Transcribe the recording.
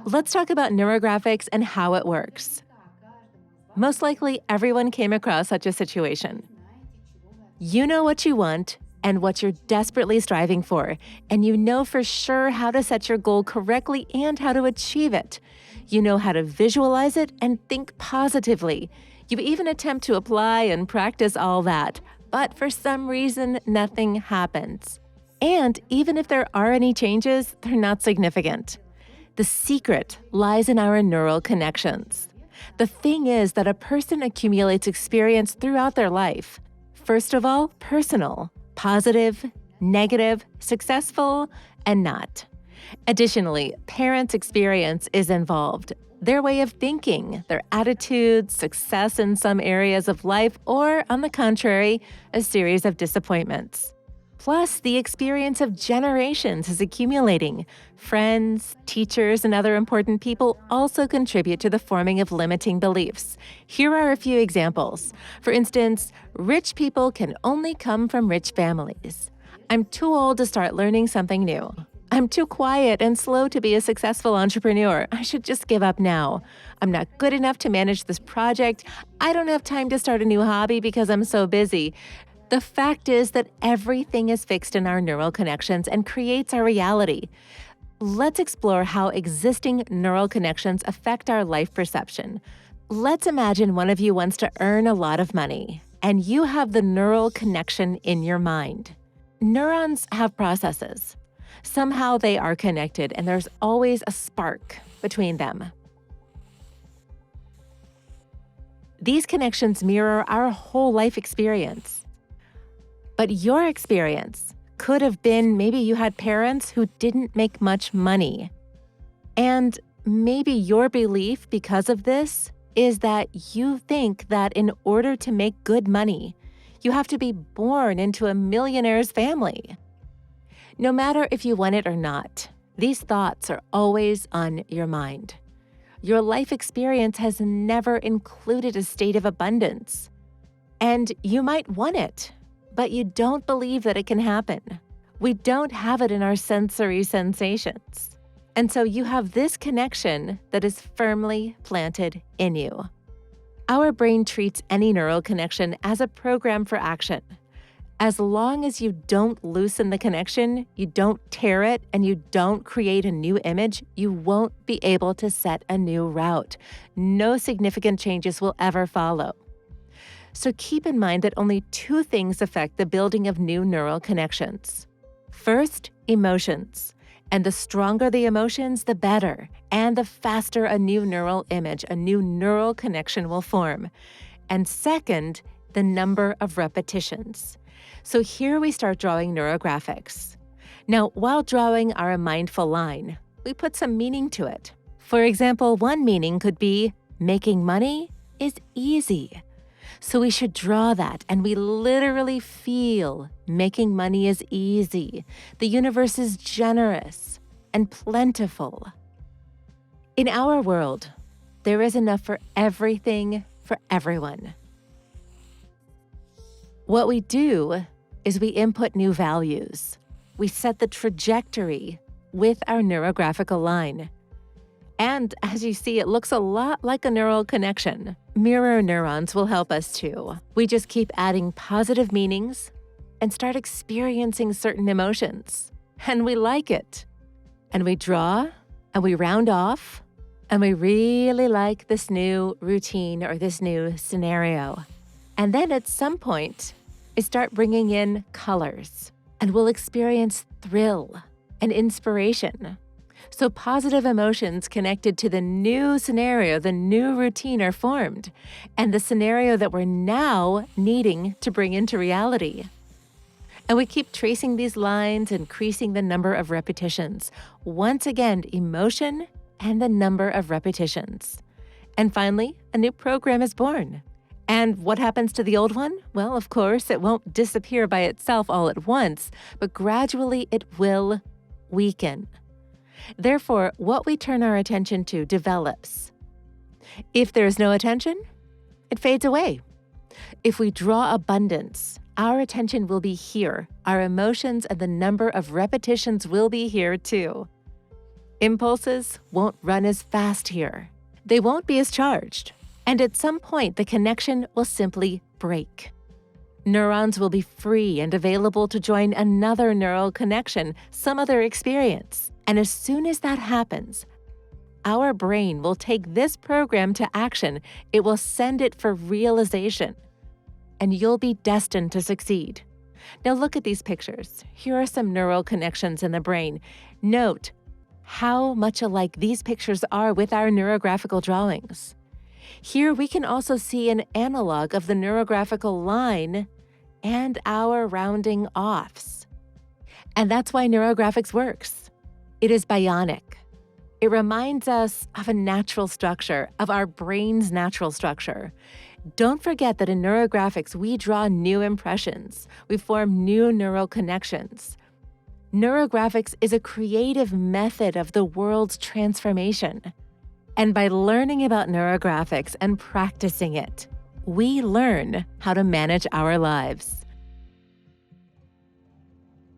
Let's talk about neurographics and how it works. Most likely, everyone came across such a situation. You know what you want and what you're desperately striving for, and you know for sure how to set your goal correctly and how to achieve it. You know how to visualize it and think positively. You even attempt to apply and practice all that, but for some reason, nothing happens. And even if there are any changes, they're not significant. The secret lies in our neural connections. The thing is that a person accumulates experience throughout their life. First of all, personal, positive, negative, successful, and not. Additionally, parents' experience is involved. Their way of thinking, their attitudes, success in some areas of life, or, on the contrary, a series of disappointments. Plus, the experience of generations is accumulating. Friends, teachers, and other important people also contribute to the forming of limiting beliefs. Here are a few examples. For instance, rich people can only come from rich families. I'm too old to start learning something new. I'm too quiet and slow to be a successful entrepreneur. I should just give up now. I'm not good enough to manage this project. I don't have time to start a new hobby because I'm so busy. The fact is that everything is fixed in our neural connections and creates our reality. Let's explore how existing neural connections affect our life perception. Let's imagine one of you wants to earn a lot of money, and you have the neural connection in your mind. Neurons have processes. Somehow they are connected, and there's always a spark between them. These connections mirror our whole life experience. But your experience could have been maybe you had parents who didn't make much money. And maybe your belief because of this is that you think that in order to make good money, you have to be born into a millionaire's family. No matter if you want it or not, these thoughts are always on your mind. Your life experience has never included a state of abundance. And you might want it, but you don't believe that it can happen. We don't have it in our sensory sensations. And so you have this connection that is firmly planted in you. Our brain treats any neural connection as a program for action. As long as you don't loosen the connection, you don't tear it, and you don't create a new image, you won't be able to set a new route. No significant changes will ever follow. So keep in mind that only two things affect the building of new neural connections. First, emotions. And the stronger the emotions, the better. And the faster a new neural image, a new neural connection will form. And second, the number of repetitions. So here we start drawing neurographics. Now, while drawing our mindful line, we put some meaning to it. For example, one meaning could be, making money is easy. So we should draw that, and we literally feel making money is easy. The universe is generous and plentiful. In our world, there is enough for everything for everyone. What we do is we input new values. We set the trajectory with our neurographical line. And as you see, it looks a lot like a neural connection. Mirror neurons will help us too. We just keep adding positive meanings and start experiencing certain emotions. And we like it. And we draw, and we round off, and we really like this new routine or this new scenario. And then at some point, we start bringing in colors, and we'll experience thrill and inspiration. So positive emotions connected to the new scenario, the new routine are formed, and the scenario that we're now needing to bring into reality. And we keep tracing these lines, increasing the number of repetitions. Once again, emotion and the number of repetitions. And finally, a new program is born. And what happens to the old one? Well, of course, it won't disappear by itself all at once, but gradually it will weaken. Therefore, what we turn our attention to develops. If there is no attention, it fades away. If we draw abundance, our attention will be here. Our emotions and the number of repetitions will be here too. Impulses won't run as fast here. They won't be as charged. And at some point, the connection will simply break. Neurons will be free and available to join another neural connection, some other experience. And as soon as that happens, our brain will take this program to action. It will send it for realization. And you'll be destined to succeed. Now look at these pictures. Here are some neural connections in the brain. Note how much alike these pictures are with our neurographical drawings. Here we can also see an analog of the neurographical line and our rounding offs. And that's why neurographics works. It is bionic. It reminds us of a natural structure, of our brain's natural structure. Don't forget that in neurographics, we draw new impressions. We form new neural connections. Neurographics is a creative method of the world's transformation. And by learning about neurographics and practicing it, we learn how to manage our lives.